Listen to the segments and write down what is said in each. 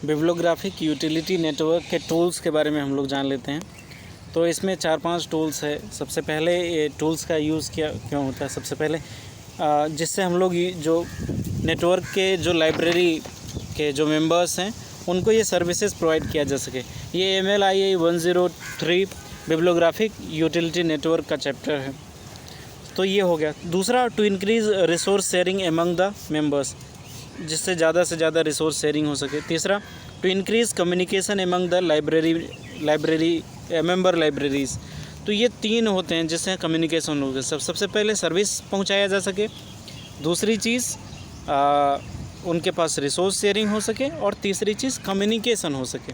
Bibliographic utility network के tools के बारे में हम लोग जान लेते हैं। तो इसमें 4-5 टूल्स है। सबसे पहले ये टूल्स का यूज़ क्यों होता है, सबसे पहले जिससे हम लोग जो नेटवर्क के जो लाइब्रेरी के जो मेंबर्स हैं उनको ये सर्विसेज प्रोवाइड किया जा सके। ये MLIA 103 बिब्लियोग्राफिक यूटिलिटी नेटवर्क का चैप्टर है। तो ये हो गया। दूसरा, to increase resource sharing among the members, जिससे ज़्यादा से ज़्यादा रिसोर्स शेयरिंग हो सके। तीसरा, to increase communication among the member libraries. तो ये 3 होते हैं जिससे कम्युनिकेशन हो गया। सबसे पहले सर्विस पहुंचाया जा सके, दूसरी चीज़ उनके पास रिसोर्स शेयरिंग हो सके, और तीसरी चीज़ कम्युनिकेशन हो सके।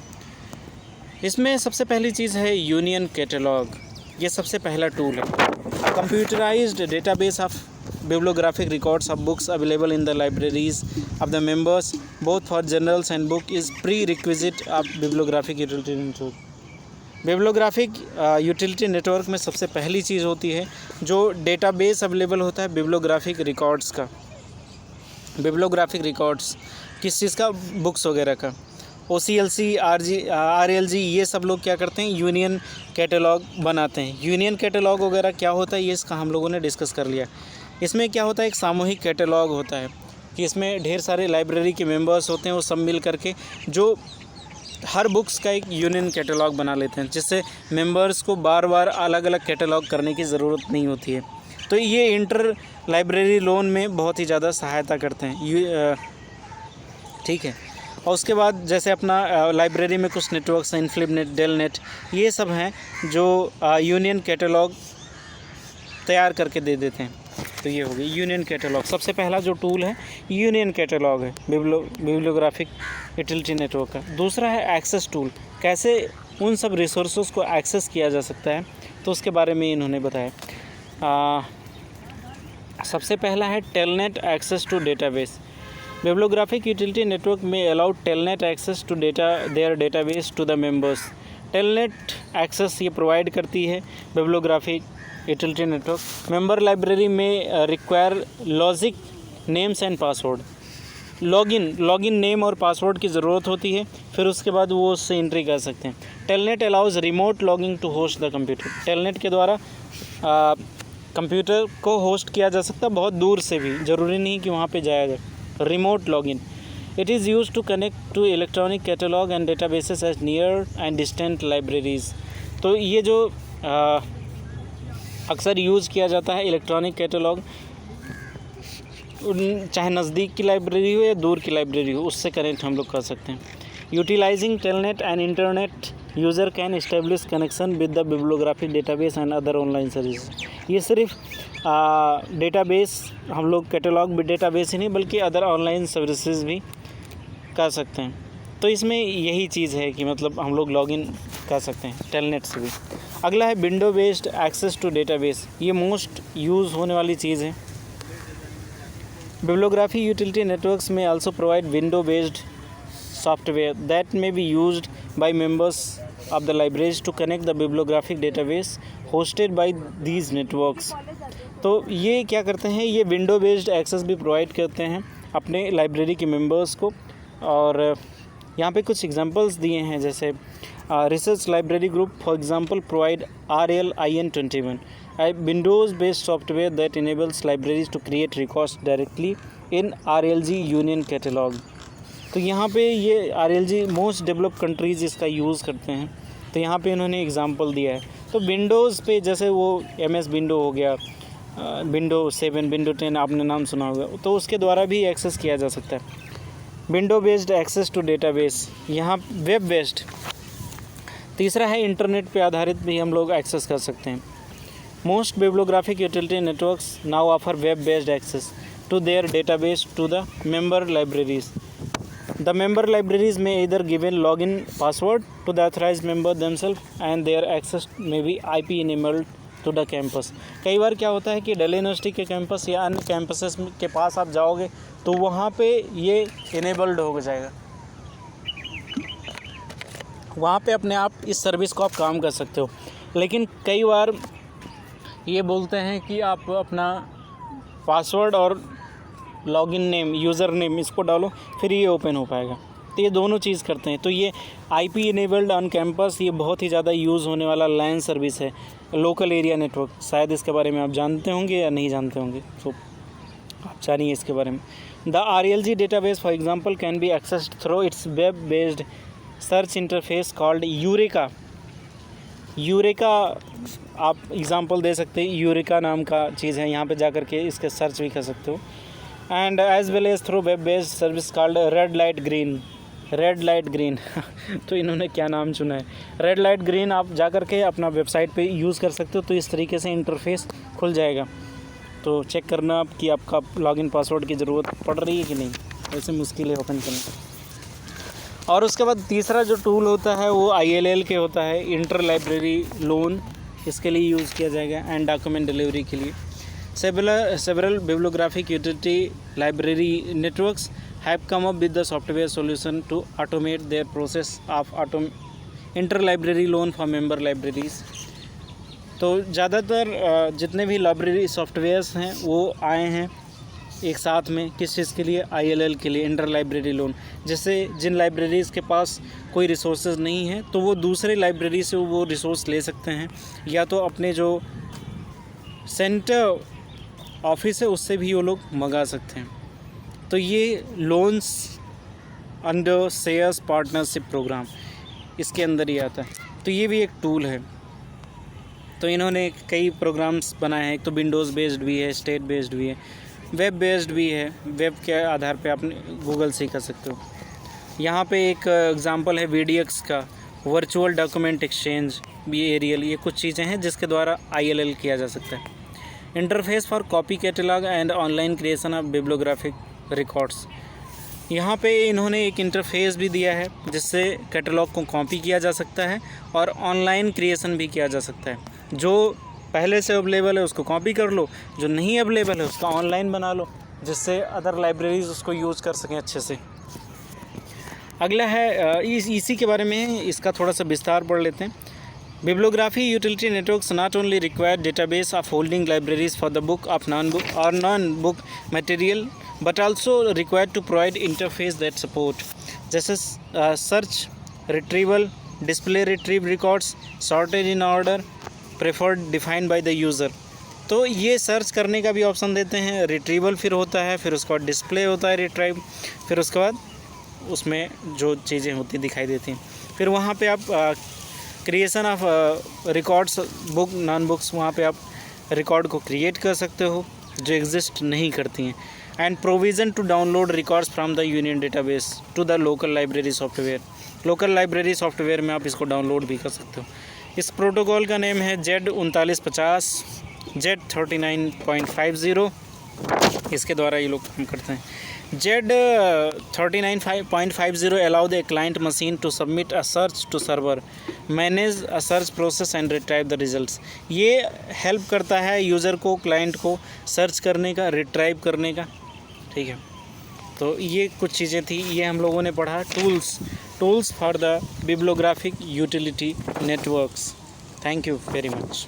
इसमें सबसे पहली चीज़ है यूनियन कैटलॉग। ये सबसे पहला टूल है। Computerised database of bibliographic records of books available in the libraries of the members both for journals and book is prerequisite of bibliographic utility network। bibliographic utility network में सबसे पहली चीज़ होती है जो डेटाबेस अवेलेबल होता है bibliographic records का। bibliographic records किस चीज़ का, बुक्स वगैरह का। OCLC, RLG ये सब लोग क्या करते हैं, यूनियन कैटलॉग बनाते हैं। यूनियन कैटलॉग वगैरह क्या होता है ये इसका हम लोगों ने डिस्कस कर लिया। इसमें क्या होता है, एक सामूहिक कैटलॉग होता है कि इसमें ढेर सारे लाइब्रेरी के मेंबर्स होते हैं, वो सब मिल करके जो हर बुक्स का एक यूनियन कैटलॉग बना लेते हैं, जिससे मेंबर्स को बार बार अलग अलग कैटलॉग करने की ज़रूरत नहीं होती है। तो ये इंटर लाइब्रेरी लोन में बहुत ही ज़्यादा सहायता करते हैं। ठीक है। और उसके बाद जैसे अपना लाइब्रेरी में कुछ नेटवर्क्स हैं, इनफ्लिपनेट, डेलनेट, ये सब हैं जो यूनियन कैटलॉग तैयार करके दे देते हैं। तो ये हो गई यूनियन कैटलॉग। सबसे पहला जो टूल है यूनियन कैटलॉग है बिब्लियोग्राफिक यूटिलिटी नेटवर्क का। दूसरा है एक्सेस टूल, कैसे उन सब रिसोर्सेज को एक्सेस किया जा सकता है, तो उसके बारे में इन्होंने बताया। सबसे पहला है telnet access to database. Bibliographic utility network में allow telnet access to their database to the members. Telnet access ये प्रोवाइड करती है bibliographic utility network. Member library में require logic names and password. Login name और password की ज़रूरत होती है, फिर उसके बाद वो उससे एंट्री कर सकते हैं। Telnet allows remote logging to host the computer. Telnet के द्वारा कंप्यूटर को होस्ट किया जा सकता है, बहुत दूर से भी, ज़रूरी नहीं कि वहाँ पे जाया जाए। Remote login. It is use to connect to electronic catalogue and databases as near and distant libraries. तो ये जो अक्सर यूज़ किया जाता है इलेक्ट्रॉनिक कैटलॉग, चाहे नज़दीक की लाइब्रेरी हो या दूर की लाइब्रेरी हो, उससे कनेक्ट हम लोग कर सकते हैं। Utilising telnet and internet user can establish connection with the bibliographic database and other online service. ये सिर्फ डेटाबेस, हम लोग कैटलॉग भी डेटाबेस ही नहीं बल्कि अदर ऑनलाइन सर्विसेज भी कर सकते हैं। तो इसमें यही चीज़ है कि मतलब हम लोग लॉगिन कर सकते हैं टेलनेट से भी। अगला है window based access to database. ये मोस्ट यूज़ होने वाली चीज़ है। बिब्लियोग्राफी यूटिलिटी नेटवर्क्स में also provide window based software that may be used by members of the libraries to connect the bibliographic database hosted by these networks। तो ये क्या करते हैं, ये विंडो बेस्ड एक्सेस भी प्रोवाइड करते हैं अपने लाइब्रेरी के मेंबर्स को। और यहाँ पे कुछ एग्जांपल्स दिए हैं, जैसे research library group for example provide RLIN21, a Windows based software that enables libraries to create records directly in RLG Union Catalog। तो यहाँ पे ये RLG मोस्ट डेवलप्ड कंट्रीज़ इसका यूज़ करते हैं। तो यहाँ पे इन्होंने एग्जांपल दिया है। तो विंडोज़ पे जैसे वो MS विंडो हो गया, विंडो 7, विंडो 10 आपने नाम सुना होगा, तो उसके द्वारा भी एक्सेस किया जा सकता है। Window based access to database, यहाँ वेब बेस्ड। तीसरा है इंटरनेट पे आधारित भी हम लोग एक्सेस कर सकते हैं। Most bibliographic utility networks now offer web based access to their database to the member libraries. The member libraries may either given login password to the authorized member themselves and their access may be IP enabled to the campus। कई बार क्या होता है कि Delhi university के campus या अन्य campuses के पास आप जाओगे तो वहाँ पे ये इनेबल्ड हो जाएगा, वहाँ पे अपने आप इस सर्विस को आप काम कर सकते हो। लेकिन कई बार ये बोलते हैं कि आप अपना पासवर्ड और लॉगिन नेम, यूज़र नेम इसको डालो फिर ये ओपन हो पाएगा। तो ये दोनों चीज़ करते हैं। तो ये IP इनेबल्ड ऑन कैंपस, ये बहुत ही ज़्यादा यूज़ होने वाला LAN सर्विस है, लोकल एरिया नेटवर्क। शायद इसके बारे में आप जानते होंगे या नहीं जानते होंगे, तो आप जानिए इसके बारे में। The RLG database for example can be accessed through it's web based search interface called eureka. Eureka आप एग्जांपल दे सकते हैं, यूरेका नाम का चीज़ है, यहाँ पे जा कर के इसके सर्च भी कर सकते हो। And as well as through web based service called red light green. तो इन्होंने क्या नाम चुना है, रेड लाइट ग्रीन। आप जा कर के अपना वेबसाइट पे यूज़ कर सकते हो, तो इस तरीके से इंटरफेस खुल जाएगा। तो चेक करना आप कि आपका लॉगिन पासवर्ड की ज़रूरत पड़ रही है कि नहीं, वैसे मुश्किल है ओपन करना। और उसके बाद तीसरा जो टूल होता है वो ILL के होता है, इंटर लाइब्रेरी लोन, इसके लिए यूज़ किया जाएगा एंड डॉक्यूमेंट डिलीवरी के लिए। Several bibliographic utility library networks have come up with the software solution to automate their process of inter-library loan for member libraries। तो ज़्यादातर जितने भी लाइब्रेरी सॉफ्टवेयर्स हैं वो आए हैं एक साथ में, किस चीज़ के लिए, ILL के लिए, इंटर लाइब्रेरी लोन। जैसे जिन लाइब्रेरीज़ के पास कोई रिसोर्सेज नहीं है तो वो दूसरे लाइब्रेरी से वो रिसोर्स ले सकते हैं, या तो अपने जो सेंटर ऑफिस है उससे भी वो लोग मंगा सकते हैं। तो ये loans under shares partnership programme इसके अंदर ही आता है। तो ये भी एक टूल है। तो इन्होंने कई प्रोग्राम्स बनाए हैं, एक तो विंडोज़ बेस्ड भी है, स्टेट बेस्ड भी है, वेब बेस्ड भी है। वेब के आधार पे आप गूगल से कर सकते हो। यहाँ पे एक एग्जांपल है VDX का, वर्चुअल डॉक्यूमेंट एक्सचेंज, BARIAL। ये कुछ चीज़ें हैं जिसके द्वारा ILL किया जा सकता है। Interface for copy catalogue and online creation of bibliographic records. यहाँ पे इन्होंने एक इंटरफेस भी दिया है जिससे कैटलॉग को कॉपी किया जा सकता है और ऑनलाइन क्रिएशन भी किया जा सकता है। जो पहले से अवेलेबल है उसको कॉपी कर लो, जो नहीं अवेलेबल है उसका ऑनलाइन बना लो, जिससे अदर लाइब्रेरीज उसको यूज़ कर सकें अच्छे से। अगला है इसी के बारे में, इसका थोड़ा सा विस्तार पढ़ लेते हैं। Bibliography utility networks not only require database of holding libraries for the book of non-book material, but also required to provide interface that support जैसे search, retrieval, display retrieve records, sorted in order, preferred defined by the user। तो ये search करने का भी option देते हैं, retrieval फिर होता है, फिर उसके बाद डिस्प्ले होता है रिट्राइव, फिर उसके बाद उसमें जो चीज़ें होती दिखाई देती हैं। फिर वहाँ पे आप creation of records, book non books, वहाँ पे आप रिकॉर्ड को क्रिएट कर सकते हो जो एग्जिस्ट नहीं करती हैं। And provision to download records from the union database to the local library software. Local library software में आप इसको डाउनलोड भी कर सकते हो। इस प्रोटोकॉल का नेम है Z3950 Z39.50। इसके द्वारा ये लोग काम करते हैं। Z39.50 allow the client machine to submit a search to server, manage a search process and retrieve the results। ये हेल्प करता है यूज़र को, क्लाइंट को सर्च करने का, रिट्राइव करने का। ठीक है, तो ये कुछ चीज़ें थी, ये हम लोगों ने पढ़ा tools for the bibliographic utility networks. Thank you very much.